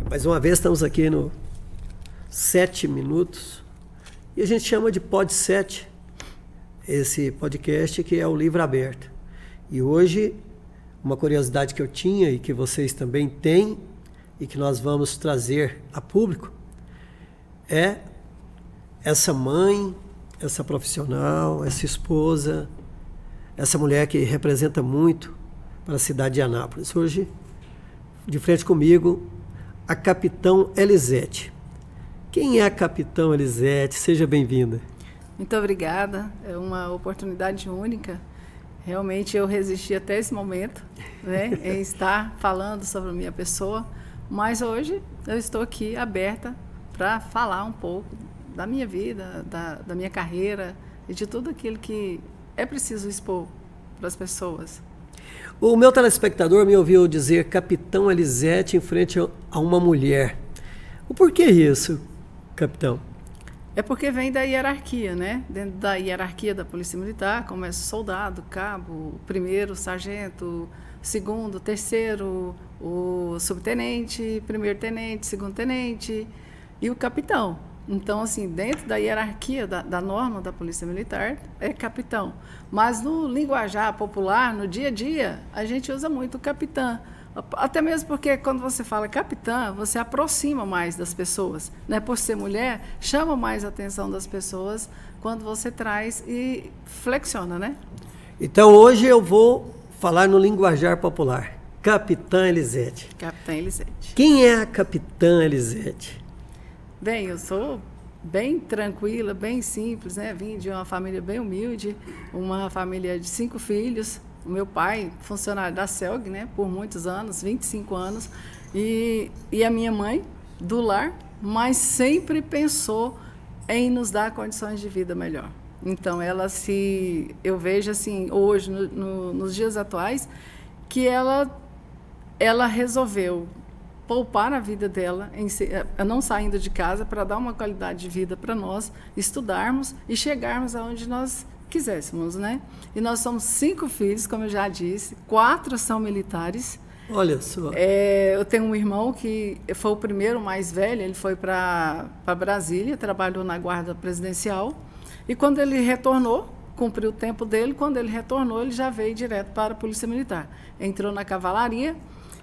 Mais uma vez estamos aqui no 7 minutos e a gente chama de Pod 7, esse podcast que é o livro aberto. E hoje, uma curiosidade que eu tinha e que vocês também têm e que nós vamos trazer a público é essa mãe, essa profissional, essa esposa, essa mulher que representa muito para a cidade de Anápolis. Hoje, de frente comigo, a Capitão Elisete. Quem é a Capitão Elisete? Seja bem-vinda. Muito obrigada. É uma oportunidade única. Realmente eu resisti até esse momento, né, em estar falando sobre a minha pessoa, mas hoje eu estou aqui aberta para falar um pouco da minha vida, da minha carreira e de tudo aquilo que é preciso expor para as pessoas. O meu telespectador me ouviu dizer Capitão Elisete em frente a uma mulher. O porquê isso, capitão? É porque vem da hierarquia, né? Dentro da hierarquia da Polícia Militar, começa o soldado, cabo, primeiro, sargento, segundo, terceiro, o subtenente, primeiro-tenente, segundo-tenente e o capitão. Então, assim, dentro da hierarquia da norma da Polícia Militar, é capitão. Mas no linguajar popular, no dia a dia, a gente usa muito o capitã. Até mesmo porque quando você fala capitã, você aproxima mais das pessoas, né? Por ser mulher, chama mais a atenção das pessoas quando você traz e flexiona, né? Então, hoje eu vou falar no linguajar popular. Capitã Elisete. Capitã Elisete. Quem é a Capitã Elisete? Bem, eu sou bem tranquila, bem simples, né? Vim de uma família bem humilde, uma família de 5 filhos. O meu pai, funcionário da CELG, né? Por muitos anos, 25 anos. E a minha mãe, do lar, mas sempre pensou em nos dar condições de vida melhor. Então, eu vejo assim, hoje, nos dias atuais, que ela resolveu poupar a vida dela, não saindo de casa, para dar uma qualidade de vida para nós, estudarmos e chegarmos aonde nós quiséssemos, né? E nós somos 5 filhos, como eu já disse, 4 são militares. Olha só. Eu tenho um irmão que foi o primeiro, mais velho, ele foi para Brasília, trabalhou na Guarda Presidencial, e quando ele retornou, cumpriu o tempo dele, quando ele retornou, ele já veio direto para a Polícia Militar. Entrou na cavalaria.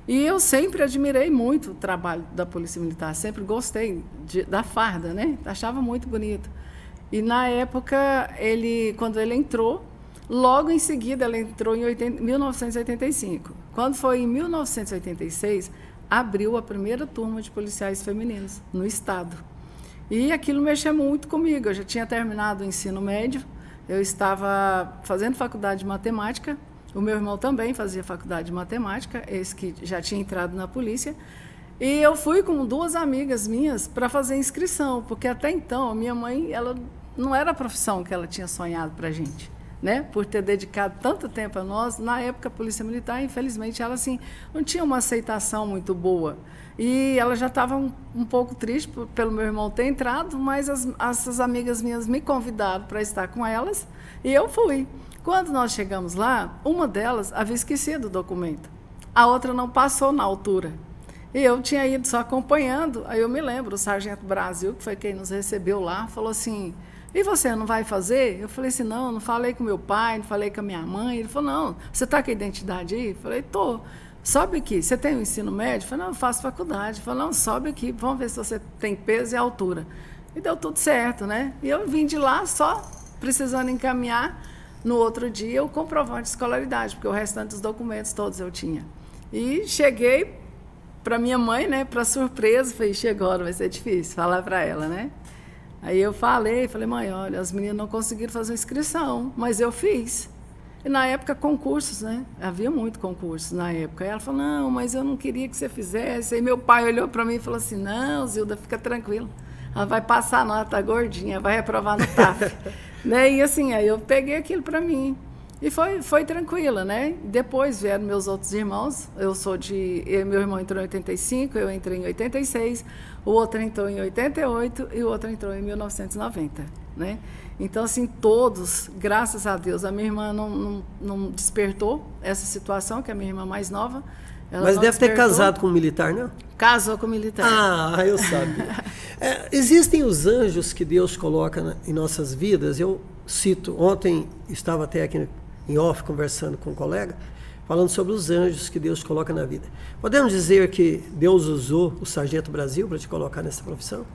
E eu sempre admirei muito o trabalho da Polícia Militar, sempre gostei da farda, né? Achava muito bonito. E na época, quando ele entrou, logo em seguida, ele entrou em 1985. Quando foi em 1986, abriu a primeira turma de policiais femininos no estado. E aquilo mexeu muito comigo. Eu já tinha terminado o ensino médio, eu estava fazendo faculdade de matemática. O meu irmão também fazia faculdade de matemática, esse que já tinha entrado na polícia. E eu fui com 2 amigas minhas para fazer inscrição, porque até então a minha mãe, ela não era a profissão que ela tinha sonhado para a gente, né? Por ter dedicado tanto tempo a nós. Na época, a Polícia Militar, infelizmente, ela assim, não tinha uma aceitação muito boa. E ela já estava um pouco triste pelo meu irmão ter entrado, mas essas amigas minhas me convidaram para estar com elas e eu fui. Quando nós chegamos lá, uma delas havia esquecido o documento. A outra não passou na altura. E eu tinha ido só acompanhando. Aí eu me lembro, o Sargento Brasil, que foi quem nos recebeu lá, falou assim, e você não vai fazer? Eu falei assim, não falei com meu pai, não falei com a minha mãe. Ele falou, não, você está com a identidade aí? Eu falei, tô. Sobe aqui, você tem o ensino médio? Eu falei, não, eu faço faculdade. Ele falou, não, sobe aqui, vamos ver se você tem peso e altura. E deu tudo certo, né? E eu vim de lá só precisando encaminhar no outro dia o comprovante de escolaridade, porque o restante dos documentos todos eu tinha. E cheguei para minha mãe, né, para surpresa, falei, chegou, vai ser difícil falar para ela, né? Aí eu falei, mãe, olha, as meninas não conseguiram fazer inscrição, mas eu fiz. E na época, concursos, né? Havia muito concurso na época. Aí ela falou, não, mas eu não queria que você fizesse. Aí meu pai olhou para mim e falou assim, não, Zilda, fica tranquila. Ela vai passar a nota gordinha, vai reprovar no TAF. Né? E assim, aí eu peguei aquilo para mim. E foi tranquila, né? Depois vieram meus outros irmãos. Meu irmão entrou em 85, eu entrei em 86, o outro entrou em 88 e o outro entrou em 1990, né? Então, assim, todos, graças a Deus, a minha irmã não despertou essa situação, que é a minha irmã mais nova. Mas deve ter casado com um militar, não? Casou com um militar. Ah, eu sabia. Existem os anjos que Deus coloca em nossas vidas. Eu cito, ontem estava até aqui em off conversando com um colega, falando sobre os anjos que Deus coloca na vida. Podemos dizer que Deus usou o Sargento Brasil para te colocar nessa profissão?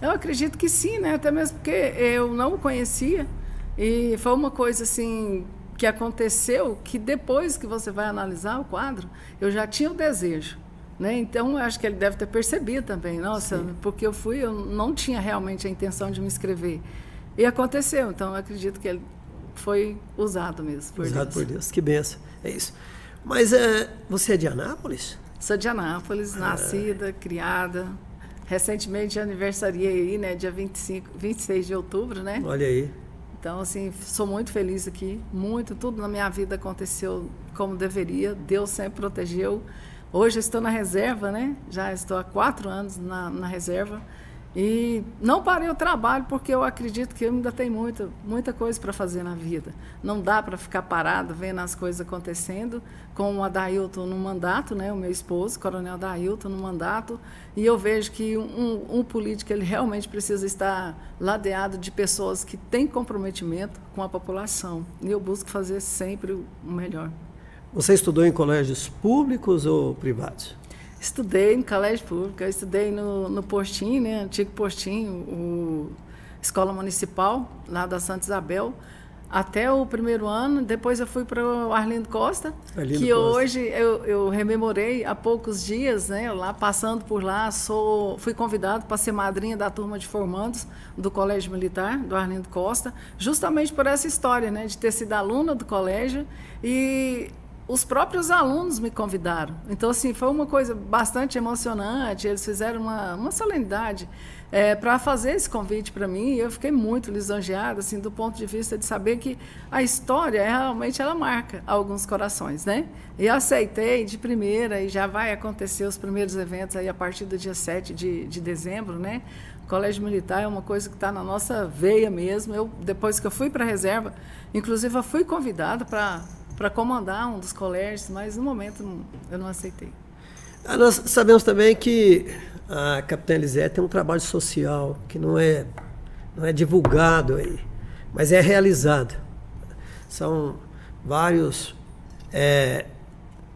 Eu acredito que sim, né? Até mesmo porque eu não o conhecia e foi uma coisa assim que aconteceu que depois que você vai analisar o quadro, eu já tinha o desejo, né? Então, eu acho que ele deve ter percebido também, nossa, sim, porque eu não tinha realmente a intenção de me inscrever. E aconteceu, então eu acredito que ele foi usado mesmo por Deus. Usado por Deus, que benção, é isso. Mas você é de Anápolis? Sou de Anápolis, nascida, criada. Recentemente aniversariei aí, né, dia 26 de outubro, né? Olha aí. Então, assim, sou muito feliz aqui, tudo na minha vida aconteceu como deveria, Deus sempre protegeu. Hoje eu estou na reserva, né? Já estou há 4 anos na reserva e não parei o trabalho porque eu acredito que eu ainda tenho muita coisa para fazer na vida. Não dá para ficar parado vendo as coisas acontecendo, com o Adailton no mandato, né? O meu esposo, o coronel Adailton no mandato, e eu vejo que um político ele realmente precisa estar ladeado de pessoas que têm comprometimento com a população. E eu busco fazer sempre o melhor. Você estudou em colégios públicos ou privados? Estudei em colégio público, eu estudei no Postinho, né, antigo Postinho, Escola Municipal, lá da Santa Isabel, até o 1º ano. Depois eu fui para o Arlindo Costa, hoje eu rememorei há poucos dias, né, lá passando por lá, fui convidado para ser madrinha da turma de formandos do Colégio Militar, do Arlindo Costa, justamente por essa história, né, de ter sido aluna do colégio e os próprios alunos me convidaram. Então, assim, foi uma coisa bastante emocionante. Eles fizeram uma solenidade para fazer esse convite para mim. E eu fiquei muito lisonjeada, assim, do ponto de vista de saber que a história, realmente, ela marca alguns corações, né? E aceitei de primeira, e já vai acontecer os primeiros eventos aí a partir do dia 7 de dezembro, né? O Colégio Militar é uma coisa que está na nossa veia mesmo. Depois que eu fui para a reserva, inclusive, eu fui convidada para comandar um dos colégios, mas no momento eu não aceitei. Nós sabemos também que a Capitã Elisete tem um trabalho social que não é divulgado aí, mas é realizado. São vários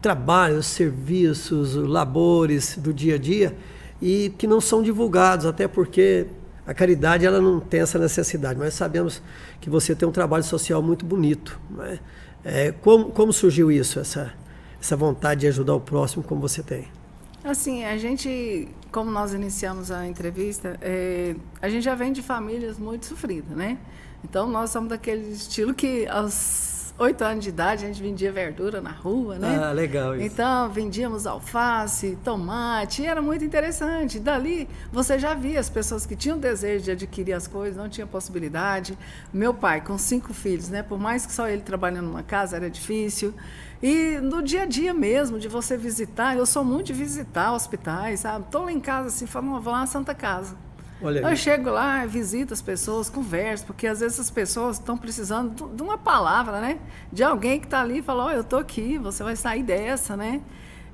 trabalhos, serviços, labores do dia a dia e que não são divulgados, até porque a caridade ela não tem essa necessidade, mas sabemos que você tem um trabalho social muito bonito, não é? Como surgiu isso, essa vontade de ajudar o próximo como você tem? Assim, a gente, como nós iniciamos a entrevista, a gente já vem de famílias muito sofridas, né? Então, nós somos daquele estilo que aos 8 anos de idade a gente vendia verdura na rua, né? Ah, legal isso. Então, vendíamos alface, tomate, e era muito interessante. Dali, você já via as pessoas que tinham desejo de adquirir as coisas, não tinha possibilidade. Meu pai, com 5 filhos, né? Por mais que só ele trabalhando numa casa, era difícil. E no dia a dia mesmo, de você visitar, eu sou muito de visitar hospitais, sabe? Estou lá em casa assim, falando, vou lá na Santa Casa. Eu chego lá, visito as pessoas, converso, porque às vezes as pessoas estão precisando de uma palavra, né? De alguém que está ali e fala, eu estou aqui, você vai sair dessa, né?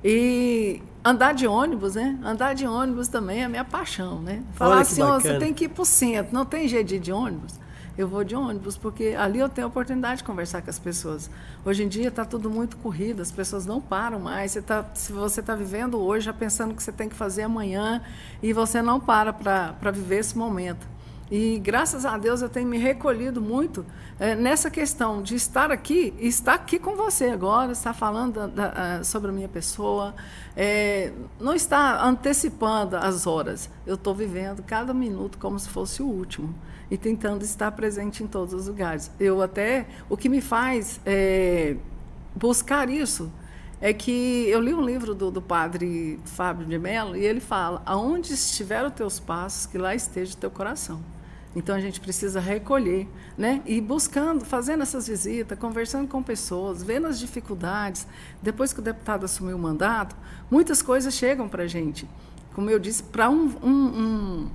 E andar de ônibus, né? Andar de ônibus também é a minha paixão, né? Falar assim, você tem que ir para o centro, não tem jeito de ir de ônibus? Eu vou de ônibus, porque ali eu tenho a oportunidade de conversar com as pessoas. Hoje em dia está tudo muito corrido, as pessoas não param mais. Se você está vivendo hoje, já pensando o que você tem que fazer amanhã, e você não para viver esse momento. E graças a Deus eu tenho me recolhido muito nessa questão de estar aqui e estar aqui com você agora, estar falando sobre a minha pessoa, não estar antecipando as horas. Eu estou vivendo cada minuto como se fosse o último e tentando estar presente em todos os lugares. O que me faz buscar isso é que eu li um livro do padre Fábio de Mello e ele fala, aonde estiver os teus passos, que lá esteja o teu coração. Então, a gente precisa recolher, né? E buscando, fazendo essas visitas, conversando com pessoas, vendo as dificuldades. Depois que o deputado assumiu o mandato, muitas coisas chegam para a gente. Como eu disse, para um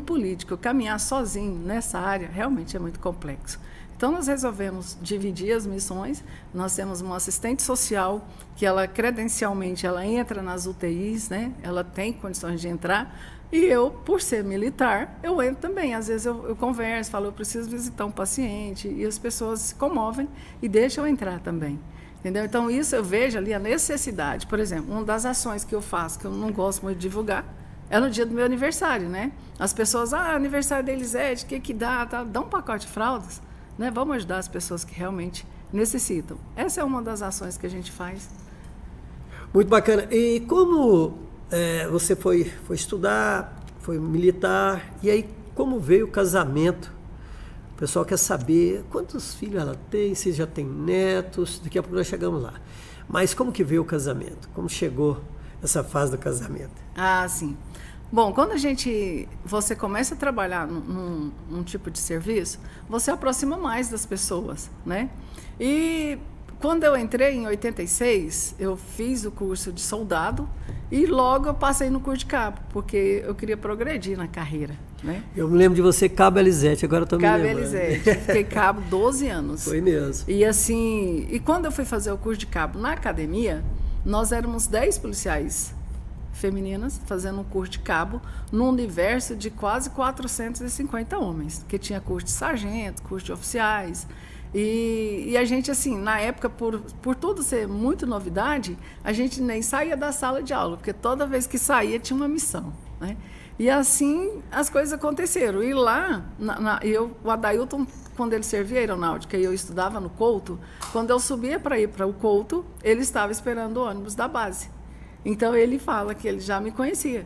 político caminhar sozinho nessa área, realmente é muito complexo. Então, nós resolvemos dividir as missões. Nós temos uma assistente social que, ela credencialmente, ela entra nas UTIs, né? Ela tem condições de entrar. E eu, por ser militar, eu entro também. Às vezes eu converso, falo, eu preciso visitar um paciente, e as pessoas se comovem e deixam eu entrar também. Entendeu? Então, isso eu vejo ali a necessidade. Por exemplo, uma das ações que eu faço, que eu não gosto muito de divulgar, é no dia do meu aniversário, né? As pessoas, aniversário da Elisete, o que dá? Tá? Dá um pacote de fraldas, né? Vamos ajudar as pessoas que realmente necessitam. Essa é uma das ações que a gente faz. Muito bacana. E como você foi estudar, foi militar, e aí como veio o casamento? O pessoal quer saber quantos filhos ela tem, se já tem netos, daqui a pouco nós chegamos lá. Mas como que veio o casamento? Como chegou essa fase do casamento? Ah, sim. Bom, quando você começa a trabalhar num tipo de serviço, você aproxima mais das pessoas, né? E quando eu entrei em 86, eu fiz o curso de soldado e logo eu passei no curso de cabo, porque eu queria progredir na carreira, né? Eu me lembro de você, Cabo Elisete, agora eu estou me lembrando. Cabo Elisete, fiquei cabo 12 anos. Foi mesmo. E assim, e quando eu fui fazer o curso de cabo na academia, nós éramos 10 policiais femininas fazendo um curso de cabo num universo de quase 450 homens, que tinha curso de sargento, curso de oficiais. E a gente, assim, na época, por tudo ser muito novidade, a gente nem saía da sala de aula, porque toda vez que saía tinha uma missão, né? E assim as coisas aconteceram. E lá, o Adailton, quando ele servia a aeronáutica e eu estudava no Couto, quando eu subia para ir para o Couto, ele estava esperando o ônibus da base. Então ele fala que ele já me conhecia.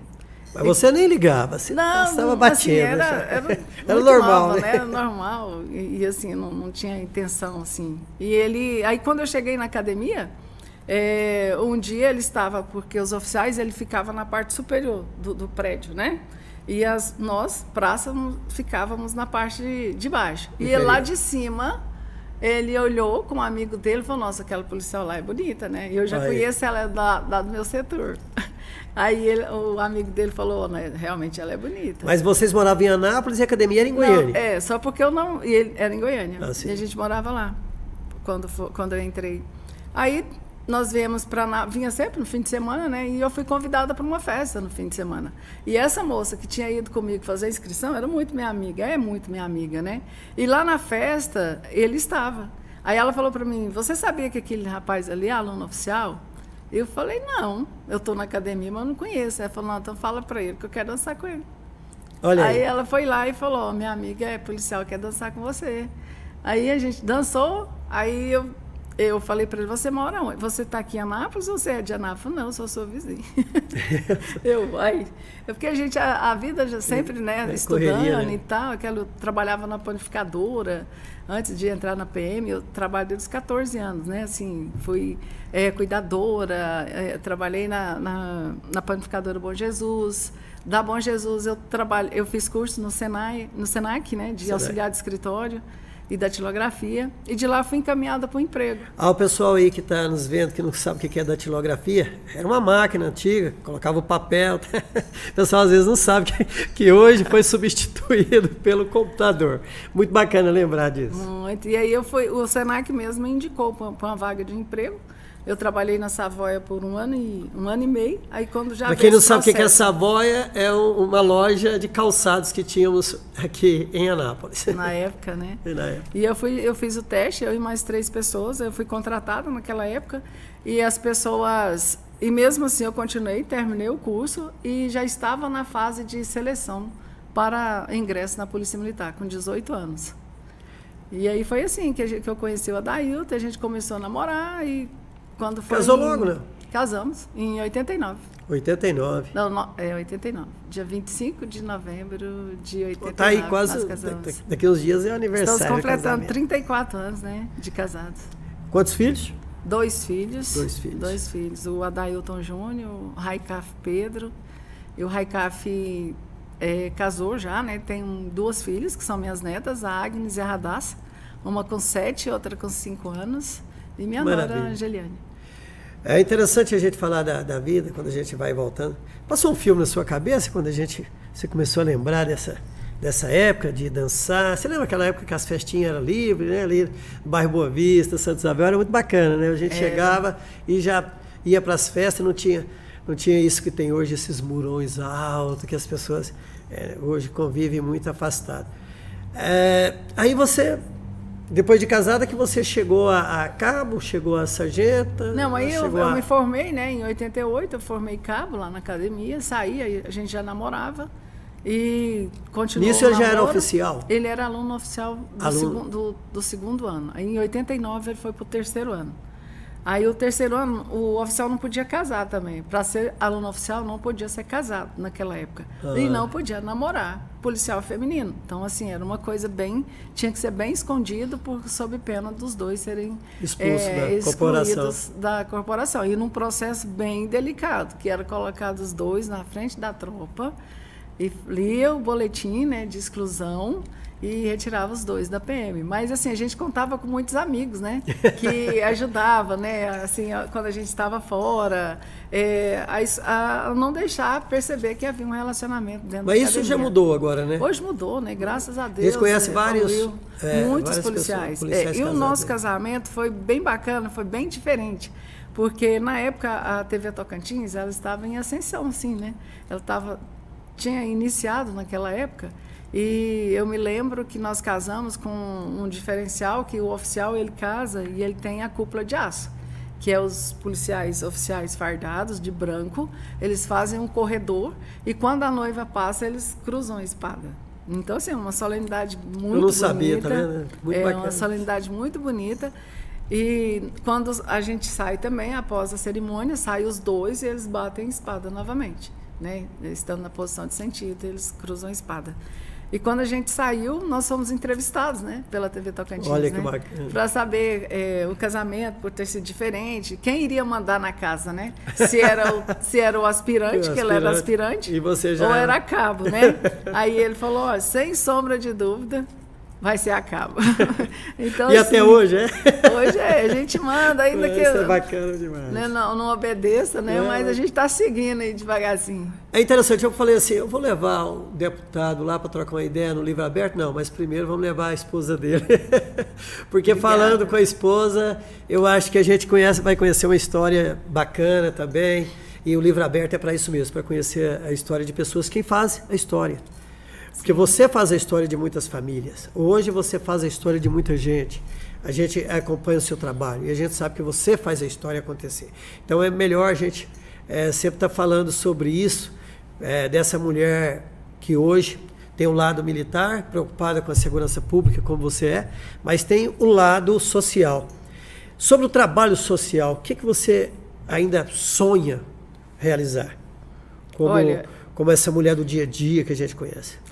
Mas você nem ligava, você estava batendo. Assim, era normal, nova, né? Era normal, e assim, não tinha intenção, assim. Aí quando eu cheguei na academia, um dia ele estava, porque os oficiais, ele ficava na parte superior do prédio, né? E nós, praça, ficávamos na parte de baixo. E lá de cima, ele olhou com um amigo dele e falou, nossa, aquela policial lá é bonita, né? E eu já conheço ela do meu setor. Aí o amigo dele falou, né, realmente ela é bonita. Mas vocês moravam em Anápolis e a academia era em Goiânia? Não, só porque eu não... E ele era em Goiânia. Ah, e a gente morava lá, quando eu entrei. Aí nós vinha sempre no fim de semana, né? E eu fui convidada para uma festa no fim de semana. E essa moça que tinha ido comigo fazer a inscrição era muito minha amiga, é muito minha amiga, né? E lá na festa, ele estava. Aí ela falou para mim, você sabia que aquele rapaz ali é aluno oficial? Eu falei, não, eu estou na academia, mas eu não conheço. Ela falou, não, então fala para ele que eu quero dançar com ele. Olha aí. Aí ela foi lá e falou, minha amiga é policial, quer dançar com você. Aí a gente dançou, aí eu falei para ele, você mora onde? Você está aqui em Anápolis ou você é de Anápolis? Não, eu sou sua vizinha. Porque a vida já sempre, né, estudando, correria, né? E tal, eu trabalhava na panificadora, antes de entrar na PM, eu trabalhei desde os 14 anos, né, assim, fui cuidadora, trabalhei na panificadora Bom Jesus. Da Bom Jesus eu fiz curso no Senac, né, de auxiliar de escritório e datilografia, e de lá fui encaminhada para o emprego. O pessoal aí que está nos vendo, que não sabe o que é datilografia, era uma máquina antiga, colocava o papel. O pessoal às vezes não sabe que hoje foi substituído pelo computador. Muito bacana lembrar disso. Muito. E aí o Senac mesmo me indicou para uma vaga de emprego. Eu trabalhei na Savoia por um ano e meio. Aí quando já para quem não sabe o que é Savoia, é uma loja de calçados que tínhamos aqui em Anápolis. Na época, né? Na época. E eu fiz o teste, eu e mais 3 pessoas. Eu fui contratada naquela época. E as pessoas... E mesmo assim eu continuei, terminei o curso e já estava na fase de seleção para ingresso na Polícia Militar, com 18 anos. E aí foi assim que eu conheci o Adailton, a gente começou a namorar e... Quando foi Casou logo, né? Casamos, em 89. 89. Não, 89. Dia 25 de novembro de 89. Está aí quase, daqui uns dias é o aniversário. Estamos completando 34 anos, né, de casados. Quantos filhos? 2 filhos. 2 filhos. 2 filhos. O Adailton Júnior, o Raicaf Pedro. E o Raicaf casou já, né? Tem 2 filhas, que são minhas netas, a Agnes e a Radassa. Uma com 7, outra com 5 anos. E minha nora, a Angeliane. É interessante a gente falar da vida, quando a gente vai voltando. Passou um filme na sua cabeça, quando você começou a lembrar dessa época de dançar. Você lembra aquela época que as festinhas eram livres, né? Ali no bairro Boa Vista, Santa Isabel, era muito bacana, né? A gente chegava e já ia para as festas, não tinha isso que tem hoje, esses murões altos, que as pessoas hoje convivem muito afastadas. Aí você, depois de casada, que você chegou a cabo, chegou a sargenta? Não, aí eu me formei, né? Em 88, eu formei cabo lá na academia, saí, aí a gente já namorava. E continuou. Nisso ele já era oficial? Ele era aluno oficial do segundo ano. Aí em 89 ele foi para o terceiro ano. Aí o terceiro ano, o oficial não podia casar também. Para ser aluno oficial não podia ser casado naquela época. E não podia namorar policial feminino. Então, assim, era uma coisa tinha que ser bem escondido sob pena dos dois serem excluídos da corporação. E num processo bem delicado, que era colocar os dois na frente da tropa e lia o boletim, né, de exclusão e retirava os dois da PM. Mas, assim, a gente contava com muitos amigos, né, que ajudavam, né, assim, quando a gente estava fora, a não deixar perceber que havia um relacionamento dentro da academia. Mas isso já mudou agora, né? Hoje mudou, né, graças a Deus. A gente conhece muitos policiais. E o nosso casamento foi bem bacana, foi bem diferente. Porque, na época, a TV Tocantins, ela estava em ascensão, assim, né? Ela tinha iniciado naquela época, e eu me lembro que nós casamos com um diferencial, que o oficial ele casa e ele tem a cúpula de aço, que é os policiais oficiais fardados de branco, eles fazem um corredor e quando a noiva passa eles cruzam a espada. Então, assim, uma solenidade muito bonita. Eu não sabia, tá vendo? Muito bacana. Uma solenidade muito bonita. E quando a gente sai também, após a cerimônia, saem os dois e eles batem a espada novamente. Né? Estando na posição de sentido, eles cruzam a espada. E quando a gente saiu, nós fomos entrevistados, né, pela TV Tocantins. Olha que bacana. Para saber o casamento, por ter sido diferente, quem iria mandar na casa, né? Se era o aspirante, que ele era aspirante, e você já ou era cabo, né? Aí ele falou, ó, sem sombra de dúvida, vai ser a cabo. Então, e assim, até hoje, é? Hoje a gente manda, ainda que... Isso é bacana demais. Né, não obedeça, né? Mas a gente está seguindo aí devagarzinho. É interessante, eu falei assim, eu vou levar o deputado lá para trocar uma ideia no livro aberto? Não, mas primeiro vamos levar a esposa dele. Porque obrigada. Falando com a esposa, eu acho que a gente vai conhecer uma história bacana também. E o livro aberto é para isso mesmo, para conhecer a história de pessoas, quem faz a história. Porque você faz a história de muitas famílias. Hoje você faz a história de muita gente. A gente acompanha o seu trabalho e a gente sabe que você faz a história acontecer. Então é melhor a gente sempre estar falando sobre isso, dessa mulher que hoje tem um lado militar, preocupada com a segurança pública, como você é, mas tem o lado social. Sobre o trabalho social, o que você ainda sonha realizar? Como essa mulher do dia a dia que a gente conhece.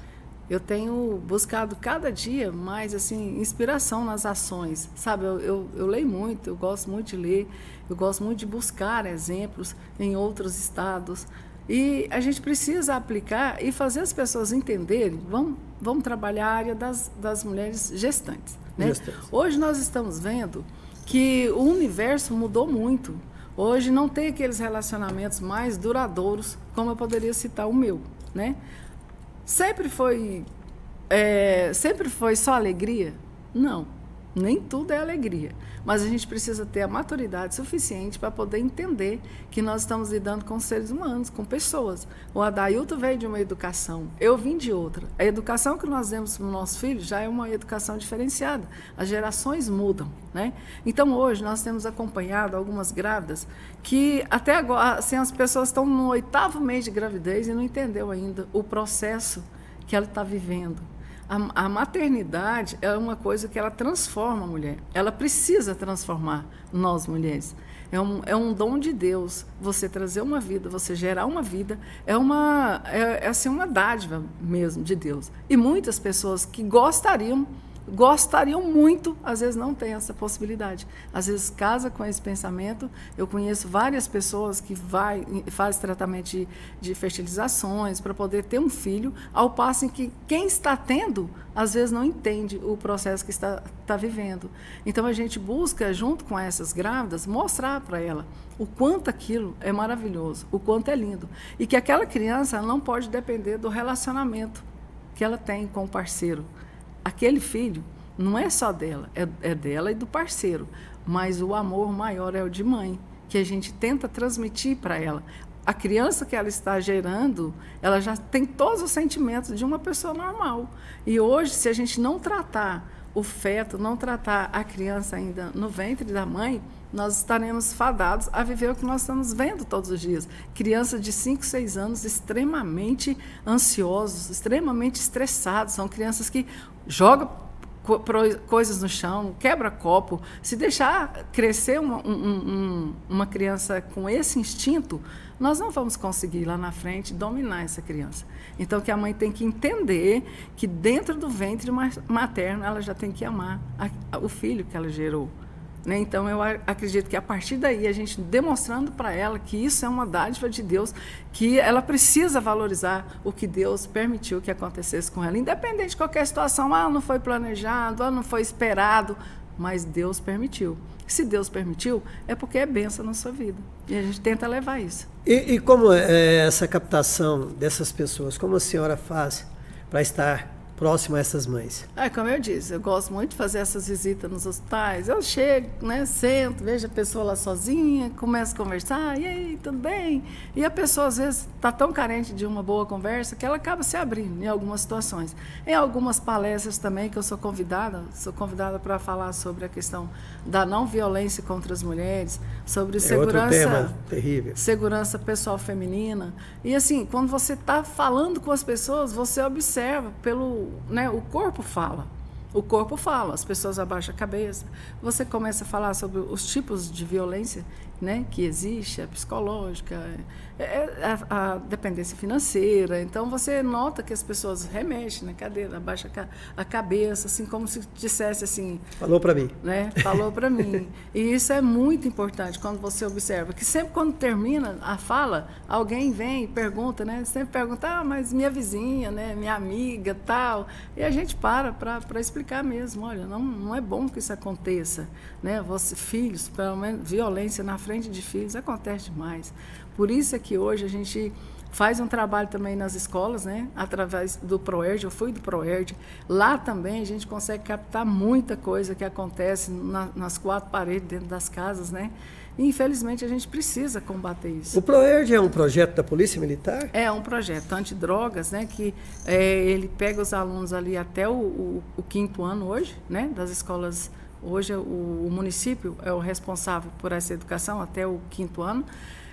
Eu tenho buscado cada dia mais assim, inspiração nas ações, sabe? Eu leio muito, eu gosto muito de ler, eu gosto muito de buscar exemplos em outros estados. E a gente precisa aplicar e fazer as pessoas entenderem, vamos trabalhar a área das mulheres gestantes, né? Hoje nós estamos vendo que o universo mudou muito. Hoje não tem aqueles relacionamentos mais duradouros, como eu poderia citar o meu, né? Sempre foi só alegria? Não, nem tudo é alegria. Mas a gente precisa ter a maturidade suficiente para poder entender que nós estamos lidando com seres humanos, com pessoas. O Adailton veio de uma educação, eu vim de outra. A educação que nós demos para o nosso filho já é uma educação diferenciada. As gerações mudam, né? Então, hoje, nós temos acompanhado algumas grávidas que, até agora, assim, as pessoas estão no 8º mês de gravidez e não entendeu ainda o processo que ela está vivendo. A maternidade é uma coisa que ela transforma a mulher. Ela precisa transformar nós, mulheres. É um dom de Deus. Você trazer uma vida, você gerar uma vida, é assim, uma dádiva mesmo de Deus. E muitas pessoas que gostariam muito, às vezes não têm essa possibilidade. Às vezes casa com esse pensamento. Eu conheço várias pessoas que fazem tratamento de fertilizações para poder ter um filho, ao passo em que quem está tendo, às vezes não entende o processo que está vivendo. Então a gente busca, junto com essas grávidas, mostrar para ela o quanto aquilo é maravilhoso, o quanto é lindo. E que aquela criança não pode depender do relacionamento que ela tem com o parceiro. Aquele filho não é só dela, é dela e do parceiro, mas o amor maior é o de mãe, que a gente tenta transmitir para ela. A criança que ela está gerando, ela já tem todos os sentimentos de uma pessoa normal. E hoje, se a gente não tratar o feto, não tratar a criança ainda no ventre da mãe, nós estaremos fadados a viver o que nós estamos vendo todos os dias. Crianças de 5, 6 anos extremamente ansiosos, extremamente estressados. São crianças que jogam coisas no chão, quebra copo. Se deixar crescer uma criança com esse instinto, nós não vamos conseguir lá na frente dominar essa criança. Então, que a mãe tem que entender que dentro do ventre materno ela já tem que amar o filho que ela gerou. Né? Então, eu acredito que a partir daí, a gente demonstrando para ela que isso é uma dádiva de Deus, que ela precisa valorizar o que Deus permitiu que acontecesse com ela, independente de qualquer situação. Não foi planejado, não foi esperado, mas Deus permitiu. Se Deus permitiu, é porque é bênção na sua vida. E a gente tenta levar isso. E como é essa captação dessas pessoas? Como a senhora faz para estar próximo a essas mães? Como eu disse, eu gosto muito de fazer essas visitas nos hospitais. Eu chego, né, sento, vejo a pessoa lá sozinha, começo a conversar, e aí, tudo bem? E a pessoa, às vezes, está tão carente de uma boa conversa que ela acaba se abrindo em algumas situações. Em algumas palestras também, que eu sou convidada para falar sobre a questão da não violência contra as mulheres, sobre segurança, outro tema terrível. Segurança pessoal feminina. E assim, quando você está falando com as pessoas, você observa o corpo fala. O corpo fala, as pessoas abaixam a cabeça. Você começa a falar sobre os tipos de violência, né, que existe, a psicológica, a dependência financeira. Então, você nota que as pessoas remexem na cadeira, abaixam a cabeça, assim, como se dissesse assim... Falou para mim. Né? Falou para mim. E isso é muito importante quando você observa, que sempre quando termina a fala, alguém vem e pergunta, né? Sempre pergunta, mas minha vizinha, né, minha amiga, tal. E a gente para explicar mesmo, olha, não é bom que isso aconteça, né? Filhos, pelo menos violência na frente de filhos acontece demais. Por isso é que hoje a gente faz um trabalho também nas escolas, né? Através do ProERD, eu fui do ProERD. Lá também a gente consegue captar muita coisa que acontece nas 4 paredes dentro das casas, né? E, infelizmente, a gente precisa combater isso. O ProERD é um projeto da Polícia Militar? É um projeto antidrogas, né, que ele pega os alunos ali até o 5º ano hoje, né, das escolas. Hoje o município é o responsável por essa educação até o 5º ano.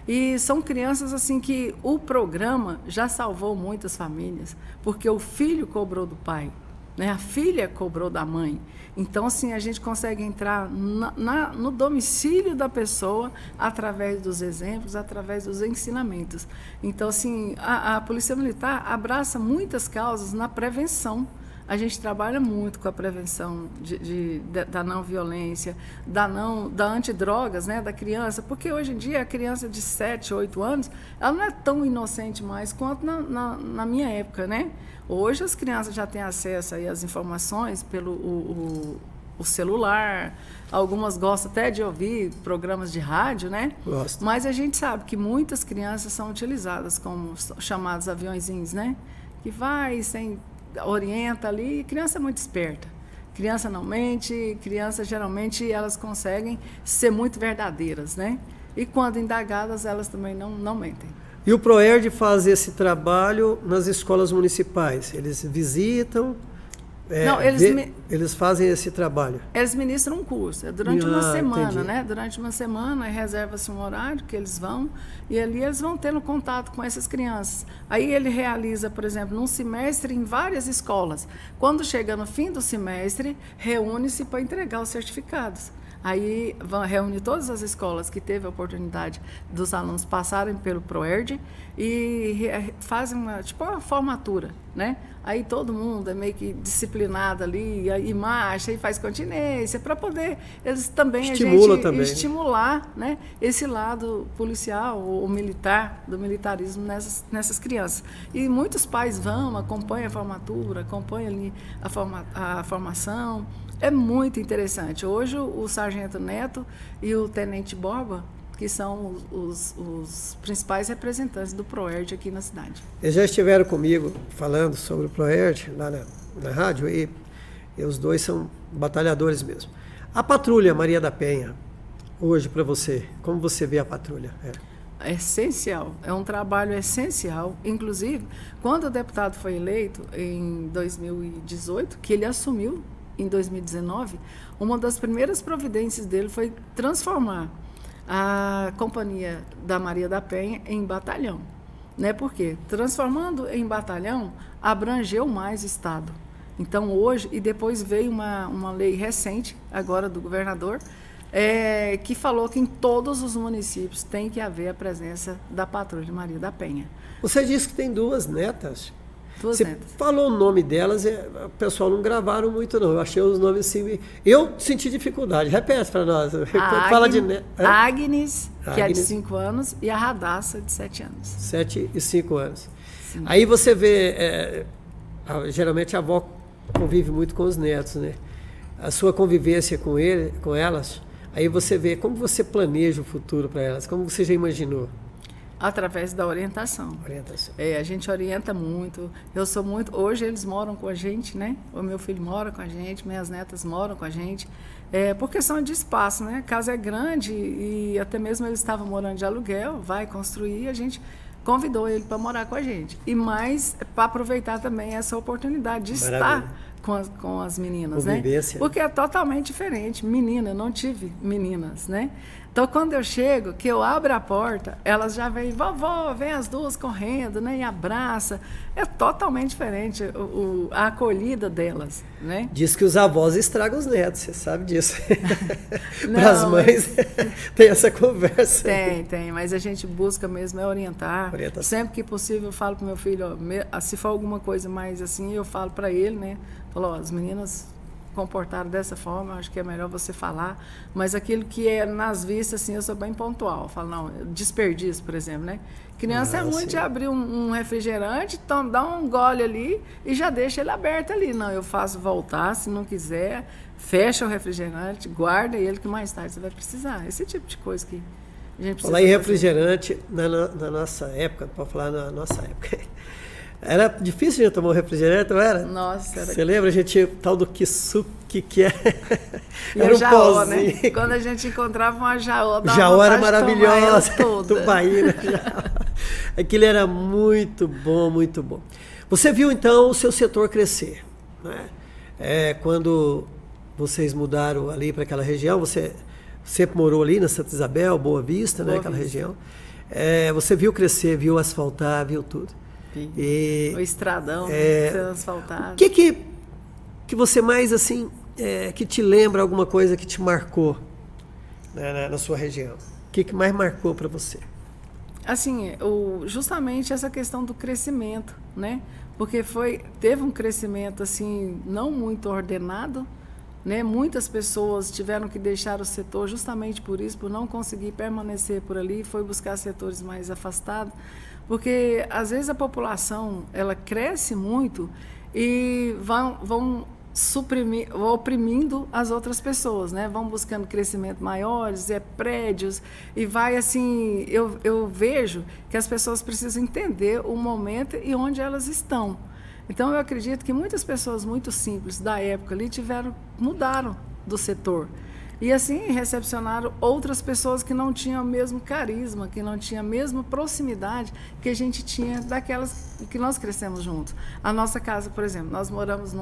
E são crianças assim que o programa já salvou muitas famílias, porque o filho cobrou do pai, né, a filha cobrou da mãe. Então, assim, a gente consegue entrar no domicílio da pessoa através dos exemplos, através dos ensinamentos. Então, assim, a Polícia Militar abraça muitas causas na prevenção. A gente trabalha muito com a prevenção da não violência, da antidrogas, né, da criança, porque hoje em dia a criança de 7, 8 anos, ela não é tão inocente mais quanto na minha época, né? Hoje as crianças já têm acesso aí às informações pelo o celular, algumas gostam até de ouvir programas de rádio, né? Gosto. Mas a gente sabe que muitas crianças são utilizadas como chamados aviõezinhos, né? Que orienta ali, criança é muito esperta. Criança não mente, criança geralmente elas conseguem ser muito verdadeiras, né? E quando indagadas, elas também não mentem. E o ProERD faz esse trabalho nas escolas municipais? Eles visitam? Eles fazem esse trabalho? Eles ministram um curso, durante uma semana, entendi. né? Durante uma semana, reserva-se um horário que eles vão, e ali eles vão tendo contato com essas crianças. Aí ele realiza, por exemplo, num semestre em várias escolas. Quando chega no fim do semestre, reúne-se para entregar os certificados. Aí reúne todas as escolas que teve a oportunidade dos alunos passarem pelo ProERD e fazem uma formatura, né? Aí todo mundo é meio que disciplinado ali, aí marcha e faz continência, para poder eles também estimular, né, esse lado policial ou militar, do militarismo nessas crianças. E muitos pais vão, acompanham a formatura, acompanham ali a formação. É muito interessante. Hoje o Sargento Neto e o Tenente Borba, que são os principais representantes do ProERD aqui na cidade. Eles já estiveram comigo falando sobre o ProERD lá na rádio e os dois são batalhadores mesmo. A patrulha Maria da Penha, hoje para você, como você vê a patrulha? É essencial, é um trabalho essencial. Inclusive, quando o deputado foi eleito em 2018, que ele assumiu em 2019, uma das primeiras providências dele foi transformar a companhia da Maria da Penha em batalhão. Né? Por quê? Transformando em batalhão, abrangeu mais o Estado. Então, hoje, e depois veio uma lei recente, agora do governador, que falou que em todos os municípios tem que haver a presença da patrulha Maria da Penha. Você disse que tem 2 netas. Você falou o nome delas, o pessoal não gravaram muito não. Eu achei os nomes assim. Eu senti dificuldade. Repete para nós. Fala de Agnes, que é de 5 anos, e a Radassa, de 7 anos. 7 e 5 anos. Sim. Aí você vê, geralmente a avó convive muito com os netos, né? A sua convivência com elas, aí você vê como você planeja o futuro para elas, como você já imaginou. Através da orientação. A gente orienta muito. Hoje eles moram com a gente, né? O meu filho mora com a gente, minhas netas moram com a gente. Por questão de espaço, né? A casa é grande e até mesmo eles estavam morando de aluguel, vai construir, a gente convidou ele para morar com a gente. E mais para aproveitar também essa oportunidade de estar com as meninas, né? Porque é totalmente diferente. Menina, eu não tive meninas, né? Então, quando eu chego, que eu abro a porta, elas já vêm, vovó, vem as duas correndo, né? E abraça. É totalmente diferente a acolhida delas, né? Diz que os avós estragam os netos, você sabe disso. Para as mães, tem essa conversa. Tem, mas a gente busca mesmo orientar. Sempre que possível, eu falo para o meu filho, se for alguma coisa mais assim, eu falo para ele, né? Falo, as meninas comportaram dessa forma, acho que é melhor você falar, mas aquilo que é nas vistas, assim, eu sou bem pontual. Eu falo, não, desperdício, por exemplo, né? Criança é muito de abrir um refrigerante, dá um gole ali e já deixa ele aberto ali. Não, eu faço voltar, se não quiser, fecha o refrigerante, guarda ele que mais tarde você vai precisar. Esse tipo de coisa que a gente precisa falar em refrigerante, na nossa época, para falar na nossa época, era difícil de tomar um refrigerante, não era? Nossa, era. Você lembra? A gente tinha tal do Kisuke, que era um jaó, né? Quando a gente encontrava uma jaó, jaó era maravilhosa, tubaína. Aquilo era muito bom, muito bom. Você viu, então, o seu setor crescer, né? Quando vocês mudaram ali para aquela região, você sempre morou ali na Santa Isabel, Boa Vista, né? Aquela região. Você viu crescer, viu asfaltar, viu tudo. O estradão sendo asfaltado. O que você mais, assim, que te lembra alguma coisa que te marcou, né, na sua região? O que mais marcou para você? Assim, justamente essa questão do crescimento, né? Porque teve um crescimento, assim, não muito ordenado, né? Muitas pessoas tiveram que deixar o setor justamente por isso, por não conseguir permanecer por ali, foi buscar setores mais afastados. Porque, às vezes, a população ela cresce muito e vão oprimindo as outras pessoas, né? Vão buscando crescimento maiores, prédios, e vai assim... Eu vejo que as pessoas precisam entender o momento e onde elas estão. Então, eu acredito que muitas pessoas muito simples da época ali mudaram do setor. E assim recepcionaram outras pessoas que não tinham o mesmo carisma, que não tinham a mesma proximidade que a gente tinha daquelas que nós crescemos juntos. A nossa casa, por exemplo, nós moramos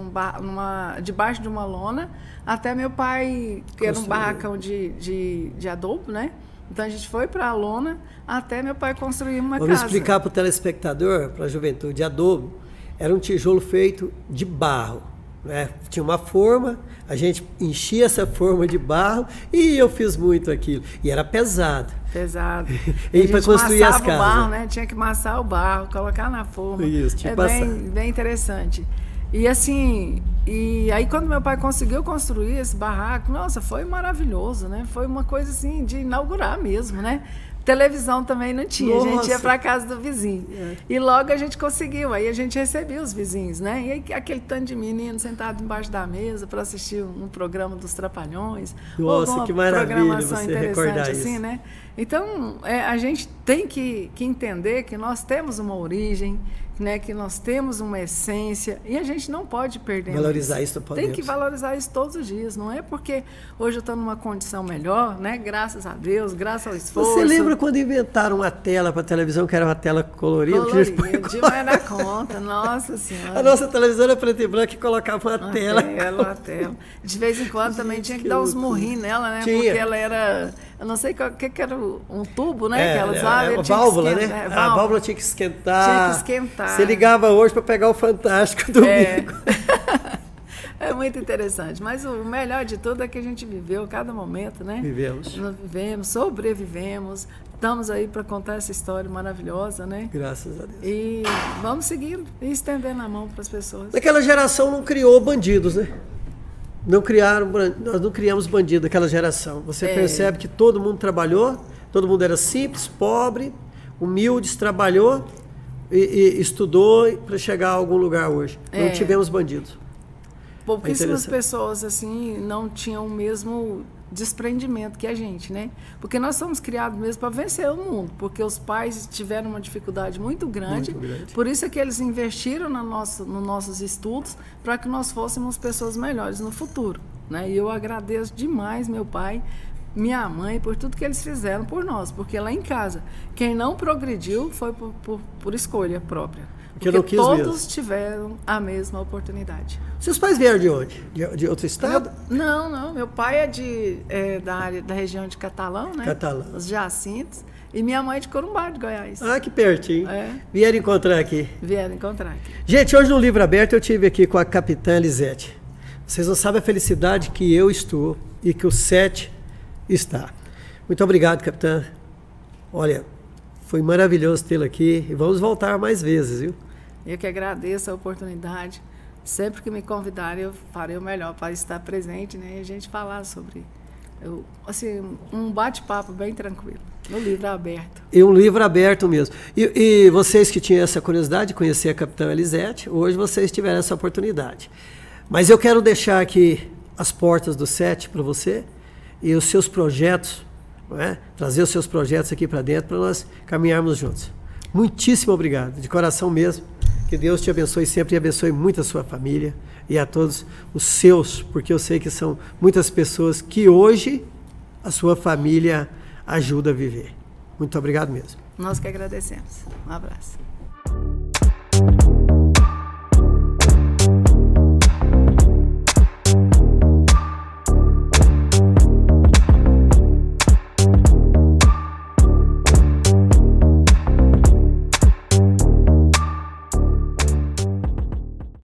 debaixo de uma lona, até meu pai, que era um barracão de adobo, né? Então a gente foi para a lona até meu pai construir uma casa. Vamos explicar para o telespectador, para a juventude, adobo era um tijolo feito de barro. Né? Tinha uma forma, a gente enchia essa forma de barro e eu fiz muito aquilo. E era pesado. Pesado. E para construir as casas. O barro, né? Tinha que amassar o barro, colocar na forma. Isso, bem interessante. E assim, aí quando meu pai conseguiu construir esse barraco, nossa, foi maravilhoso, né? Foi uma coisa assim de inaugurar mesmo, né? televisão também não tinha. Nossa. A gente ia para a casa do vizinho. E logo a gente conseguiu. Aí a gente recebia os vizinhos, né? E aí, aquele tanto de menino sentado embaixo da mesa para assistir um programa dos Trapalhões. Nossa, que maravilha você recordar assim, isso. Né? Então, a gente tem que entender que nós temos uma origem, né, que nós temos uma essência e a gente não pode perder valorizar isso. Tem que valorizar isso todos os dias. Não é porque hoje eu estou numa condição melhor, né? Graças a Deus, graças ao esforço. Você lembra quando inventaram uma tela para televisão que era uma tela colorida? Demais da conta, nossa senhora. A nossa televisão era preto e branco e colocava uma tela. Uma tela. De vez em quando também tinha que dar uns murrinhos nela, né? Tinha. Porque ela era, eu não sei o que era, um tubo, né? Que ela usava. A válvula, né? A válvula tinha que esquentar. Tinha que esquentar. Você ligava hoje para pegar o Fantástico domingo. É muito interessante. Mas o melhor de tudo é que a gente viveu cada momento, né? Vivemos. Nós vivemos, sobrevivemos. Estamos aí para contar essa história maravilhosa, né? Graças a Deus. E vamos seguindo e estendendo a mão para as pessoas. Naquela geração não criou bandidos, né? Nós não criamos bandidos naquela geração. Você percebe que todo mundo trabalhou, todo mundo era simples, pobre, humilde, trabalhou e estudou para chegar a algum lugar hoje. Não tivemos bandidos. Pouquíssimas pessoas assim não tinham o mesmo desprendimento que a gente, né? Porque nós somos criados mesmo para vencer o mundo, porque os pais tiveram uma dificuldade muito grande. Por isso é que eles investiram nos nossos estudos para que nós fôssemos pessoas melhores no futuro, né? E eu agradeço demais meu pai, minha mãe, por tudo que eles fizeram por nós, porque lá em casa, quem não progrediu foi por escolha própria. Porque todos tiveram a mesma oportunidade. Seus pais vieram de onde? De outro estado? Não. Meu pai é da região de Catalão, né? Catalão. Os Jacintos. E minha mãe é de Corumbá, de Goiás. Ah, que pertinho. Vieram encontrar aqui. Vieram encontrar aqui. Gente, hoje no Livro Aberto eu estive aqui com a capitã Elisete. Vocês não sabem a felicidade que eu estou e que o Sete está. Muito obrigado, capitã. Olha, foi maravilhoso tê-la aqui e vamos voltar mais vezes, viu? Eu que agradeço a oportunidade. Sempre que me convidarem, eu farei o melhor para estar presente, né? E a gente falar sobre, assim, um bate-papo bem tranquilo, no Livro Aberto. E um livro aberto mesmo. E vocês que tinham essa curiosidade de conhecer a capitã Elisete, hoje vocês tiveram essa oportunidade. Mas eu quero deixar aqui as portas do Sete para você e os seus projetos, não é? Trazer os seus projetos aqui para dentro para nós caminharmos juntos. Muitíssimo obrigado, de coração mesmo. Que Deus te abençoe sempre e abençoe muito a sua família e a todos os seus, porque eu sei que são muitas pessoas que hoje a sua família ajuda a viver. Muito obrigado mesmo. Nós que agradecemos. Um abraço.